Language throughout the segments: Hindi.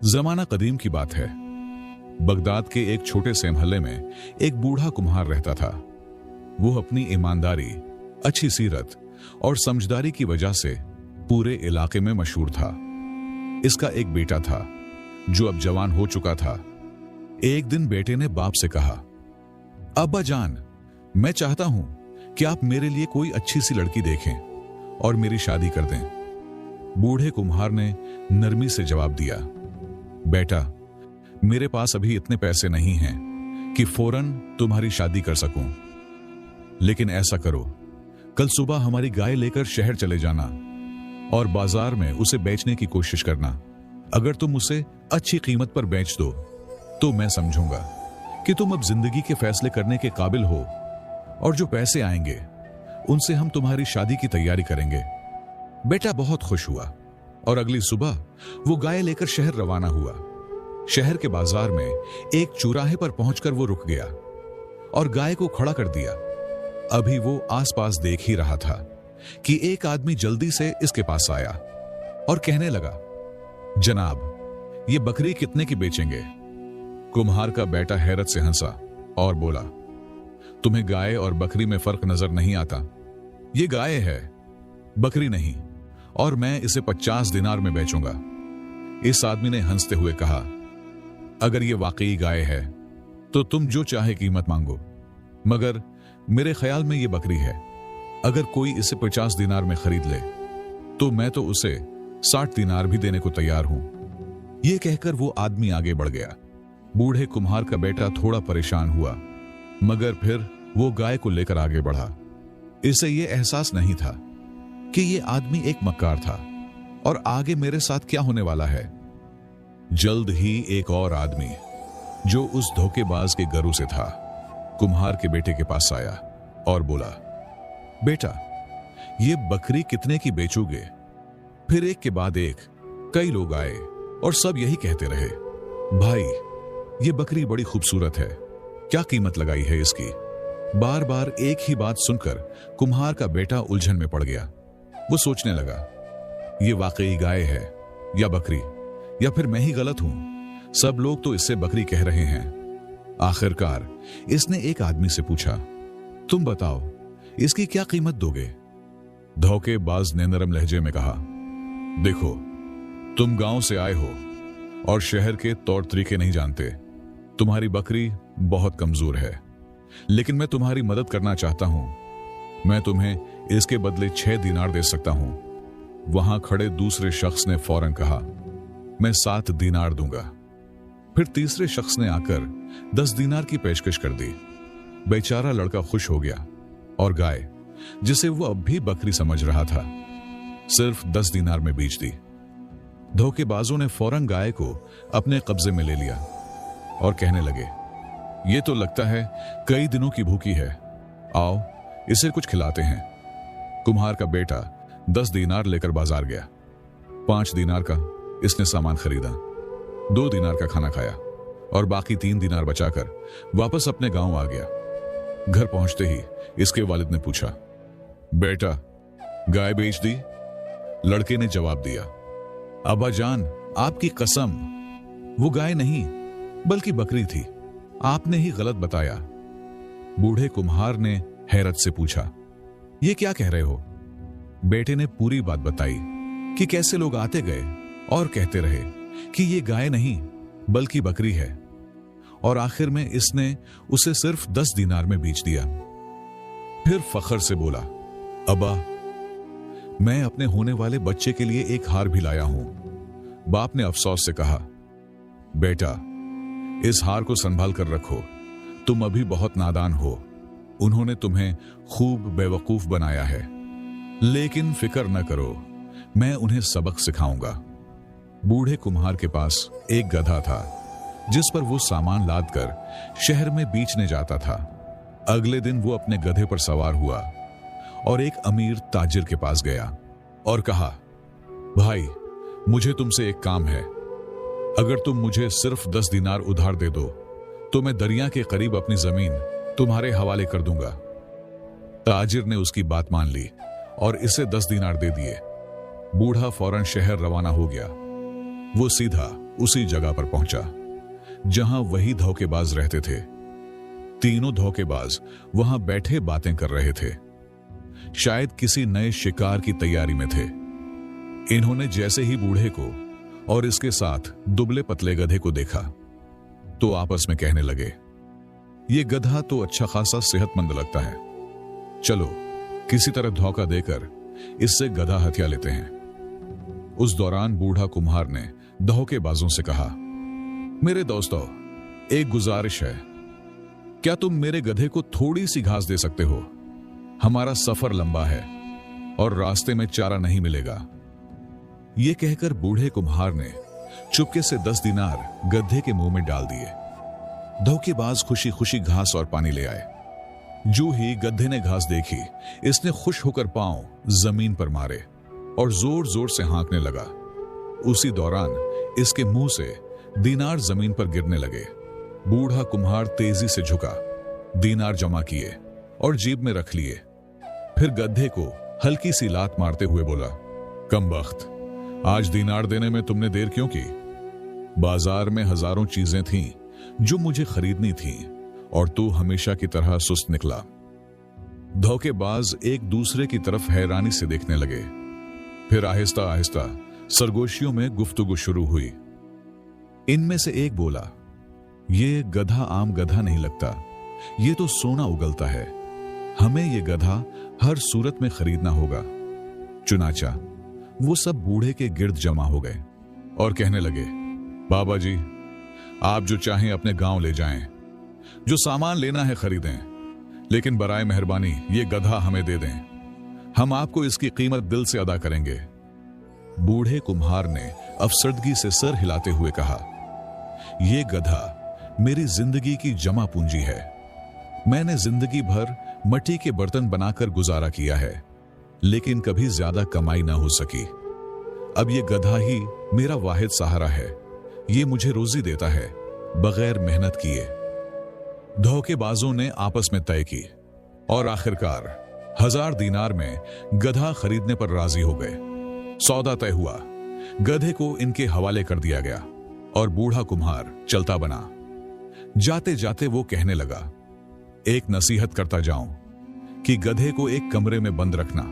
जमाना कदीम की बात है। बगदाद के एक छोटे से महल्ले में एक बूढ़ा कुम्हार रहता था। वो अपनी ईमानदारी, अच्छी सीरत और समझदारी की वजह से पूरे इलाके में मशहूर था। इसका एक बेटा था जो अब जवान हो चुका था। एक दिन बेटे ने बाप से कहा, अब्बा जान, मैं चाहता हूं कि आप मेरे लिए कोई अच्छी सी लड़की देखें और मेरी शादी कर दें। बूढ़े कुम्हार ने नरमी से जवाब दिया, बेटा, मेरे पास अभी इतने पैसे नहीं हैं कि फौरन तुम्हारी शादी कर सकूं। लेकिन ऐसा करो, कल सुबह हमारी गाय लेकर शहर चले जाना और बाजार में उसे बेचने की कोशिश करना। अगर तुम उसे अच्छी कीमत पर बेच दो तो मैं समझूंगा कि तुम अब जिंदगी के फैसले करने के काबिल हो, और जो पैसे आएंगे उनसे हम तुम्हारी शादी की तैयारी करेंगे। बेटा बहुत खुश हुआ और अगली सुबह वो गाय लेकर शहर रवाना हुआ। शहर के बाजार में एक चौराहे पर पहुंचकर वो रुक गया और गाय को खड़ा कर दिया। अभी वो आसपास देख ही रहा था कि एक आदमी जल्दी से इसके पास आया और कहने लगा, जनाब, ये बकरी कितने की बेचेंगे? कुम्हार का बेटा हैरत से हंसा और बोला, तुम्हें गाय और बकरी में फर्क नजर नहीं आता? ये गाय है, बकरी नहीं, और मैं इसे 50 दिनार में बेचूंगा। इस आदमी ने हंसते हुए कहा, अगर ये वाकई गाय है तो तुम जो चाहे कीमत मांगो, मगर मेरे ख्याल में ये बकरी है। अगर कोई इसे 50 दिनार में खरीद ले तो मैं तो उसे 60 दिनार भी देने को तैयार हूं। यह कहकर वो आदमी आगे बढ़ गया। बूढ़े कुम्हार का बेटा थोड़ा परेशान हुआ, मगर फिर वो गाय को लेकर आगे बढ़ा। इसे ये एहसास नहीं था कि ये आदमी एक मक्कार था और आगे मेरे साथ क्या होने वाला है। जल्द ही एक और आदमी जो उस धोखेबाज के घरों से था, कुम्हार के बेटे के पास आया और बोला, बेटा, ये बकरी कितने की बेचोगे? फिर एक के बाद एक कई लोग आए और सब यही कहते रहे, भाई, ये बकरी बड़ी खूबसूरत है, क्या कीमत लगाई है इसकी? बार बार एक ही बात सुनकर कुम्हार का बेटा उलझन में पड़ गया। वो सोचने लगा, ये वाकई गाय है या बकरी, या फिर मैं ही गलत हूं? सब लोग तो इससे बकरी कह रहे हैं। आखिरकार इसने एक आदमी से पूछा, तुम बताओ, इसकी क्या कीमत दोगे? धोखेबाज ने नरम लहजे में कहा, देखो, तुम गांव से आए हो और शहर के तौर तरीके नहीं जानते। तुम्हारी बकरी बहुत कमजोर है, लेकिन मैं तुम्हारी मदद करना चाहता हूं। मैं तुम्हें इसके बदले 6 दिनार दे सकता हूं। वहां खड़े दूसरे शख्स ने फौरन कहा, मैं 7 दिनार दूंगा। फिर तीसरे शख्स ने आकर 10 दिनार की पेशकश कर दी। बेचारा लड़का खुश हो गया और गाय, जिसे वो अब भी बकरी समझ रहा था, सिर्फ 10 दिनार में बेच दी। धोखेबाजों ने फौरन गाय को अपने कब्जे में ले लिया और कहने लगे, ये तो लगता है कई दिनों की भूखी है, आओ इसे कुछ खिलाते हैं। कुम्हार का बेटा 10 दिनार लेकर बाजार गया। 5 दिनार का इसने सामान खरीदा, 2 दिनार का खाना खाया और बाकी 3 दिनार बचाकर वापस अपने गांव आ गया। घर पहुंचते ही इसके वालिद ने पूछा, बेटा, गाय बेच दी? लड़के ने जवाब दिया, अब्बा जान, आपकी कसम, वो गाय नहीं बल्कि बकरी थी, आपने ही गलत बताया। बूढ़े कुम्हार ने हैरत से पूछा, ये क्या कह रहे हो? बेटे ने पूरी बात बताई कि कैसे लोग आते गए और कहते रहे कि ये गाय नहीं बल्कि बकरी है, और आखिर में इसने उसे सिर्फ 10 दिनार में बेच दिया। फिर फख्र से बोला, अब्बा, मैं अपने होने वाले बच्चे के लिए एक हार भी लाया हूं। बाप ने अफसोस से कहा, बेटा, इस हार को संभाल कर रखो, तुम अभी बहुत नादान हो। उन्होंने तुम्हें खूब बेवकूफ बनाया है, लेकिन फिक्र न करो, मैं उन्हें सबक सिखाऊंगा। बूढ़े कुम्हार के पास एक गधा था जिस पर वो सामान लादकर शहर में बेचने जाता था। अगले दिन वो अपने गधे पर सवार हुआ और एक अमीर ताजिर के पास गया और कहा, भाई, मुझे तुमसे एक काम है। अगर तुम मुझे सिर्फ 10 दिनार उधार दे दो तो मैं दरिया के करीब अपनी जमीन तुम्हारे हवाले कर दूंगा। ताजिर ने उसकी बात मान ली और इसे 10 दिनार दे दिए। बूढ़ा फौरन शहर रवाना हो गया। वो सीधा उसी जगह पर पहुंचा जहां वही धोखेबाज रहते थे। तीनों धोखेबाज वहां बैठे बातें कर रहे थे, शायद किसी नए शिकार की तैयारी में थे। इन्होंने जैसे ही बूढ़े को और इसके साथ दुबले पतले गधे को देखा तो आपस में कहने लगे, ये गधा तो अच्छा खासा सेहतमंद लगता है, चलो किसी तरह धोखा देकर इससे गधा हथिया लेते हैं। उस दौरान बूढ़ा कुम्हार ने धोखेबाजों से कहा, मेरे दोस्तों, एक गुजारिश है, क्या तुम मेरे गधे को थोड़ी सी घास दे सकते हो? हमारा सफर लंबा है और रास्ते में चारा नहीं मिलेगा। यह कहकर बूढ़े कुम्हार ने चुपके से 10 दिनार गधे के मुंह में डाल दिए। धोखेबाज खुशी खुशी घास और पानी ले आए। जो ही गधे ने घास देखी, इसने खुश होकर पांव जमीन पर मारे और जोर जोर से हाँकने लगा। उसी दौरान इसके मुंह से दीनार जमीन पर गिरने लगे। बूढ़ा कुम्हार तेजी से झुका, दीनार जमा किए और जेब में रख लिए। फिर गधे को हल्की सी लात मारते हुए बोला, कमबख्त, आज दीनार देने में तुमने देर क्यों की? बाजार में हजारों चीजें थीं जो मुझे खरीदनी थीं और तू हमेशा की तरह सुस्त निकला। धोखेबाज एक दूसरे की तरफ हैरानी से देखने लगे। फिर आहिस्ता आहिस्ता सरगोशियों में गुफ्तगू शुरू हुई। इनमें से एक बोला, ये गधा आम गधा नहीं लगता, ये तो सोना उगलता है, हमें ये गधा हर सूरत में खरीदना होगा। चुनाचा वो सब बूढ़े के गिर्द जमा हो गए और कहने लगे, बाबा जी, आप जो चाहें अपने गांव ले जाएं, जो सामान लेना है खरीदें, लेकिन बराए मेहरबानी ये गधा हमें दे दें, हम आपको इसकी कीमत दिल से अदा करेंगे। बूढ़े कुम्हार ने अफसरदगी से सर हिलाते हुए कहा, यह गधा मेरी जिंदगी की जमा पूंजी है। मैंने जिंदगी भर मिट्टी के बर्तन बनाकर गुजारा किया है, लेकिन कभी ज्यादा कमाई ना हो सकी। अब यह गधा ही मेरा वाहिद सहारा है, ये मुझे रोजी देता है बगैर मेहनत किए। धोखेबाजों ने आपस में तय की और आखिरकार 1000 दीनार में गधा खरीदने पर राजी हो गए। सौदा तय हुआ, गधे को इनके हवाले कर दिया गया और बूढ़ा कुम्हार चलता बना। जाते जाते वो कहने लगा, एक नसीहत करता जाऊं कि गधे को एक कमरे में बंद रखना,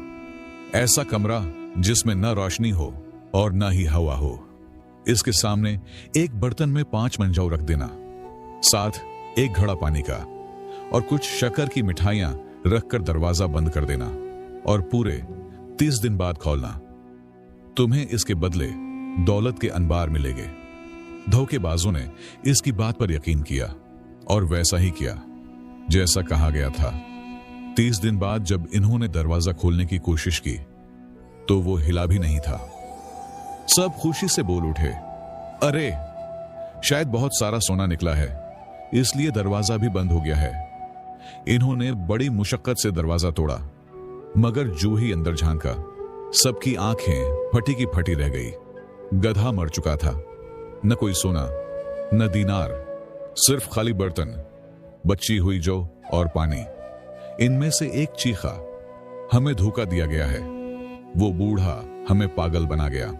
ऐसा कमरा जिसमें न रोशनी हो और न ही हवा हो। इसके सामने एक बर्तन में 5 मंजौ रख देना, साथ एक घड़ा पानी का और कुछ शक्कर की मिठाइयां रखकर दरवाजा बंद कर देना और पूरे 30 दिन बाद खोलना। तुम्हें इसके बदले दौलत के अनबार मिलेंगे। धोखेबाजों ने इसकी बात पर यकीन किया और वैसा ही किया जैसा कहा गया था। 30 दिन बाद जब इन्होंने दरवाजा खोलने की कोशिश की तो वो हिला भी नहीं था। सब खुशी से बोल उठे, अरे शायद बहुत सारा सोना निकला है, इसलिए दरवाजा भी बंद हो गया है। इन्होंने बड़ी मुशक्कत से दरवाजा तोड़ा, मगर जो ही अंदर झांका, सबकी आंखें फटी की फटी रह गई। गधा मर चुका था, न कोई सोना न दीनार, सिर्फ खाली बर्तन, बची हुई जौ और पानी। इनमें से एक चीखा, हमें धोखा दिया गया है, वो बूढ़ा हमें पागल बना गया।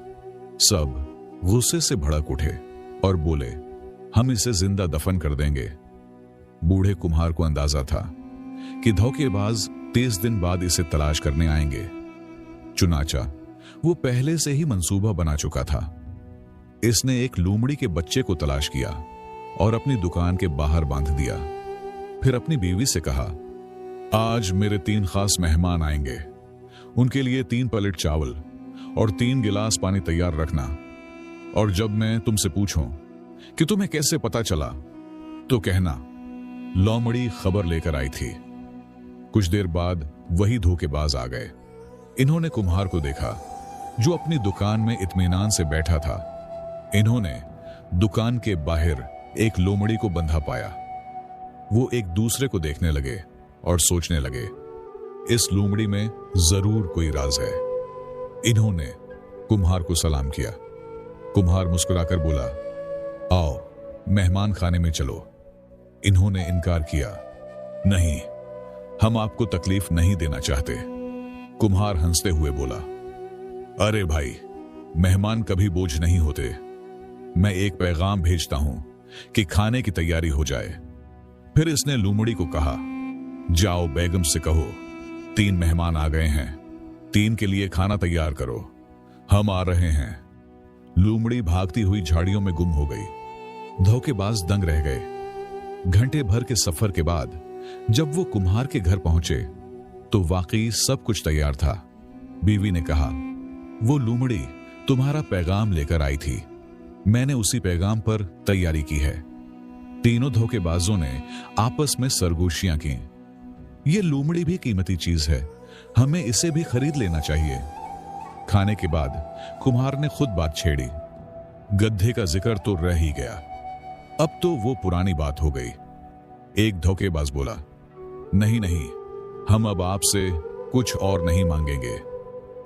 सब गुस्से से भड़क उठे और बोले, हम इसे जिंदा दफन कर देंगे। बूढ़े कुम्हार को अंदाजा था कि धोखेबाज 30 दिन बाद इसे तलाश करने आएंगे। चुनाचा वो पहले से ही मंसूबा बना चुका था। इसने एक लोमड़ी के बच्चे को तलाश किया और अपनी दुकान के बाहर बांध दिया। फिर अपनी बीवी से कहा, आज मेरे 3 खास मेहमान आएंगे, उनके लिए 3 प्लेट चावल और 3 गिलास पानी तैयार रखना, और जब मैं तुमसे पूछूं कि तुम्हें कैसे पता चला तो कहना लोमड़ी खबर लेकर आई थी। कुछ देर बाद वही धोखेबाज आ गए। इन्होंने कुम्हार को देखा जो अपनी दुकान में इत्मीनान से बैठा था। इन्होंने दुकान के बाहर एक लोमड़ी को बंधा पाया। वो एक दूसरे को देखने लगे और सोचने लगे, इस लोमड़ी में जरूर कोई राज है। इन्होंने कुम्हार को सलाम किया। कुम्हार मुस्कुराकर बोला, आओ मेहमान खाने में चलो। इन्होंने इनकार किया, नहीं, हम आपको तकलीफ नहीं देना चाहते। कुम्हार हंसते हुए बोला, अरे भाई, मेहमान कभी बोझ नहीं होते, मैं एक पैगाम भेजता हूं कि खाने की तैयारी हो जाए। फिर इसने लूमड़ी को कहा, जाओ बेगम से कहो 3 मेहमान आ गए हैं, 3 के लिए खाना तैयार करो, हम आ रहे हैं। लूमड़ी भागती हुई झाड़ियों में गुम हो गई। धोखेबाज दंग रह गए। घंटे भर के सफर के बाद जब वो कुम्हार के घर पहुंचे तो वाकई सब कुछ तैयार था। बीवी ने कहा, वो लूमड़ी तुम्हारा पैगाम लेकर आई थी, मैंने उसी पैगाम पर तैयारी की है। तीनों धोखेबाजों ने आपस में सरगोशियां की। ये लूमड़ी भी कीमती चीज है, हमें इसे भी खरीद लेना चाहिए। खाने के बाद कुम्हार ने खुद बात छेड़ी। गड्ढे का जिक्र तो रह ही गया, अब तो वो पुरानी बात हो गई। एक धोखेबाज बोला, नहीं नहीं, हम अब आपसे कुछ और नहीं मांगेंगे,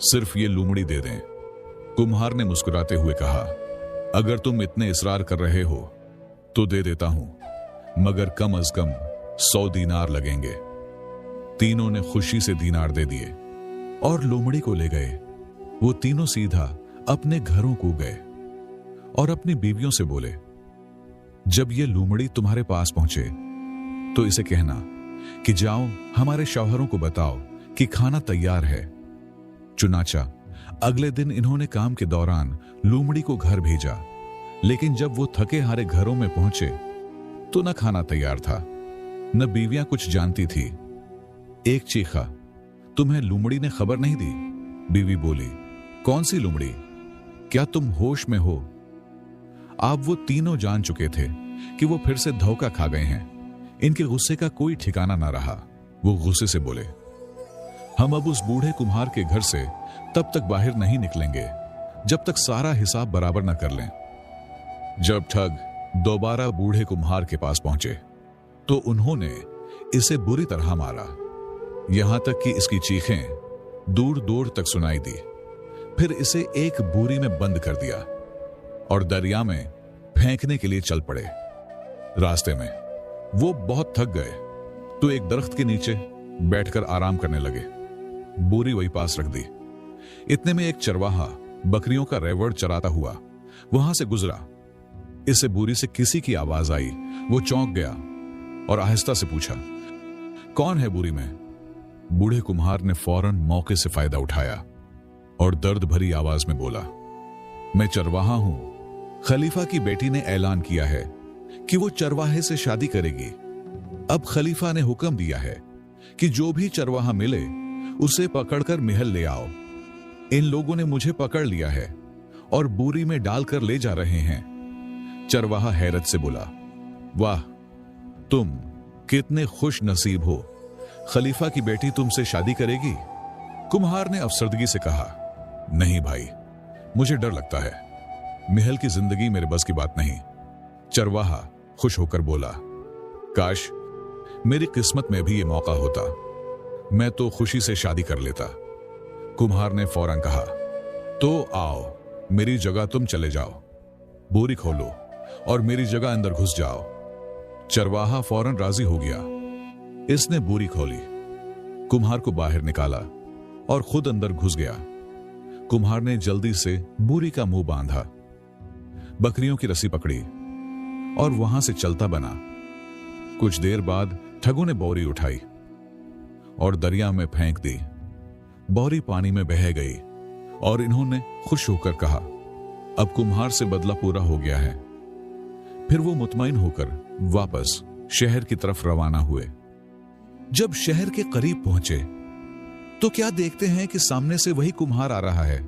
सिर्फ ये लूमड़ी दे दें। कुम्हार ने मुस्कुराते हुए कहा, अगर तुम इतने इसरार कर रहे हो तो दे देता हूं, मगर कम अज कम 100 दीनार लगेंगे। तीनों ने खुशी से दीनार दे दिए और लूमड़ी को ले गए। वो तीनों सीधा अपने घरों को गए और अपनी बीवियों से बोले, जब ये लूमड़ी तुम्हारे पास पहुंचे तो इसे कहना कि जाओ हमारे शौहरों को बताओ कि खाना तैयार है। चुनाचा अगले दिन इन्होंने काम के दौरान लूमड़ी को घर भेजा, लेकिन जब वो थके हारे घरों में पहुंचे तो न खाना तैयार था, न बीवियां कुछ जानती थी। एक चीखा, तुम्हें लूमड़ी ने खबर नहीं दी? बीवी बोली, कौन सी लूमड़ी? क्या तुम होश में हो? आप वो तीनों जान चुके थे कि वो फिर से धोखा खा गए हैं। इनके गुस्से का कोई ठिकाना ना रहा। वो गुस्से से बोले, हम अब उस बूढ़े कुम्हार के घर से तब तक बाहर नहीं निकलेंगे जब तक सारा हिसाब बराबर न कर लें। जब ठग दोबारा बूढ़े कुम्हार के पास पहुंचे तो उन्होंने इसे बुरी तरह मारा, यहां तक कि इसकी चीखें दूर दूर तक सुनाई दी। फिर इसे एक बोरी में बंद कर दिया और दरिया में फेंकने के लिए चल पड़े। रास्ते में वो बहुत थक गए तो एक दरख्त के नीचे बैठकर आराम करने लगे। बोरी वही पास रख दी। इतने में एक चरवाहा बकरियों का रेवड़ चराता हुआ वहां से गुजरा। इसे बोरी से किसी की आवाज आई। वो चौंक गया और आहिस्ता से पूछा, कौन है बोरी में? बूढ़े कुम्हार ने फौरन मौके से फायदा उठाया और दर्द भरी आवाज में बोला, मैं चरवाहा हूं। खलीफा की बेटी ने ऐलान किया है कि वो चरवाहे से शादी करेगी। अब खलीफा ने हुक्म दिया है कि जो भी चरवाहा मिले उसे पकड़कर महल ले आओ। इन लोगों ने मुझे पकड़ लिया है और बोरी में डालकर ले जा रहे हैं। चरवाहा हैरत से बोला, वाह, तुम कितने खुश नसीब हो, खलीफा की बेटी तुमसे शादी करेगी? कुम्हार ने अफसरदगी से कहा, नहीं भाई, मुझे डर लगता है, महल की जिंदगी मेरे बस की बात नहीं। चरवाहा खुश होकर बोला, काश मेरी किस्मत में भी ये मौका होता, मैं तो खुशी से शादी कर लेता। कुम्हार ने फौरन कहा, तो आओ, मेरी जगह तुम चले जाओ, बोरी खोलो और मेरी जगह अंदर घुस जाओ। चरवाहा फौरन राजी हो गया। इसने बोरी खोली, कुम्हार को बाहर निकाला और खुद अंदर घुस गया। कुम्हार ने जल्दी से बोरी का मुंह बांधा, बकरियों की रस्सी पकड़ी और वहां से चलता बना। कुछ देर बाद ठगों ने बोरी उठाई और दरिया में फेंक दी। बोरी पानी में बह गई और इन्होंने खुश होकर कहा, अब कुम्हार से बदला पूरा हो गया है। फिर वो मुतमईन होकर वापस शहर की तरफ रवाना हुए। जब शहर के करीब पहुंचे तो क्या देखते हैं कि सामने से वही कुम्हार आ रहा है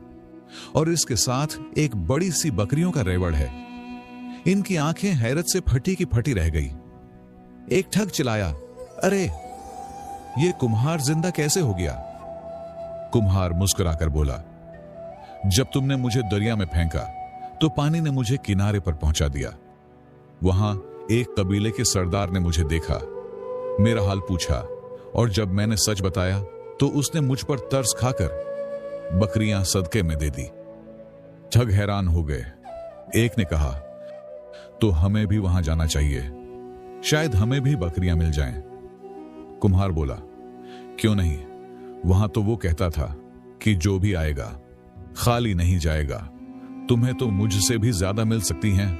और इसके साथ एक बड़ी सी बकरियों का रेवड़ है। इनकी आंखें हैरत से फटी की फटी रह गई। एक ठग चिल्लाया, अरे ये कुम्हार जिंदा कैसे हो गया? कुम्हार मुस्कुराकर बोला, जब तुमने मुझे दरिया में फेंका तो पानी ने मुझे किनारे पर पहुंचा दिया। वहां एक कबीले के सरदार ने मुझे देखा, मेरा हाल पूछा और जब मैंने सच बताया तो उसने मुझ पर तरस खाकर बकरियां सदके में दे दी। ठग हैरान हो गए। एक ने कहा, तो हमें भी वहां जाना चाहिए, शायद हमें भी बकरियां मिल जाएं। कुम्हार बोला, क्यों नहीं, वहां तो वो कहता था कि जो भी आएगा खाली नहीं जाएगा, तुम्हें तो मुझसे भी ज्यादा मिल सकती हैं।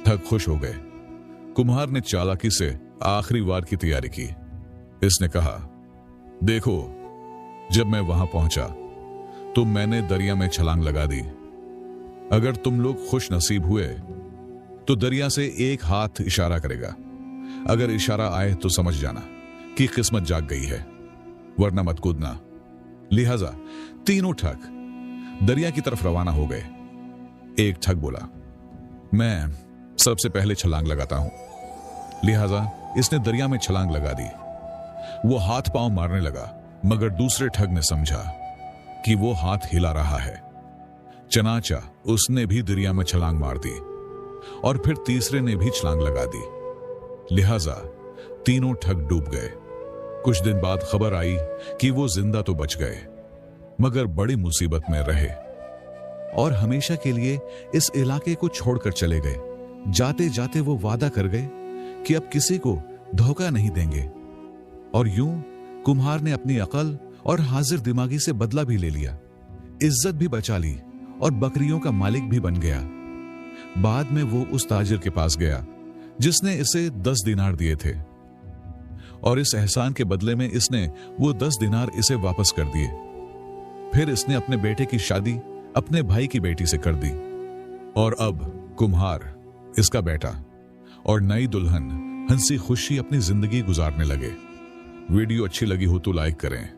ठग खुश हो गए। कुम्हार ने चालाकी से आखिरी वार की तैयारी की। इसने कहा, देखो, जब मैं वहां पहुंचा तो मैंने दरिया में छलांग लगा दी। अगर तुम लोग खुश नसीब हुए तो दरिया से एक हाथ इशारा करेगा। अगर इशारा आए तो समझ जाना कि किस्मत जाग गई है, वरना मत कूदना। लिहाजा तीनों ठग दरिया की तरफ रवाना हो गए। एक ठग बोला, मैं सबसे पहले छलांग लगाता हूं। लिहाजा इसने दरिया में छलांग लगा दी। वो हाथ पांव मारने लगा, मगर दूसरे ठग ने समझा कि वो हाथ हिला रहा है। चनाचा उसने भी दरिया में छलांग मार दी और फिर तीसरे ने भी छलांग लगा दी। लिहाजा तीनों ठग डूब गए। कुछ दिन बाद खबर आई कि वो जिंदा तो बच गए, मगर बड़ी मुसीबत में रहे और हमेशा के लिए इस इलाके को छोड़कर चले गए। जाते जाते वो वादा कर गए कि अब किसी को धोखा नहीं देंगे। और यूं कुम्हार ने अपनी अकल और हाजिर दिमागी से बदला भी ले लिया, इज्जत भी बचा ली और बकरियों का मालिक भी बन गया। बाद में वो उस ताजिर के पास गया जिसने इसे 10 दिनार दिए थे, और इस एहसान के बदले में इसने वो 10 दिनार इसे वापस कर दिए। फिर इसने अपने बेटे की शादी अपने भाई की बेटी से कर दी और अब कुम्हार, इसका बेटा और नई दुल्हन हंसी खुशी अपनी जिंदगी गुजारने लगे। वीडियो अच्छी लगी हो तो लाइक करें।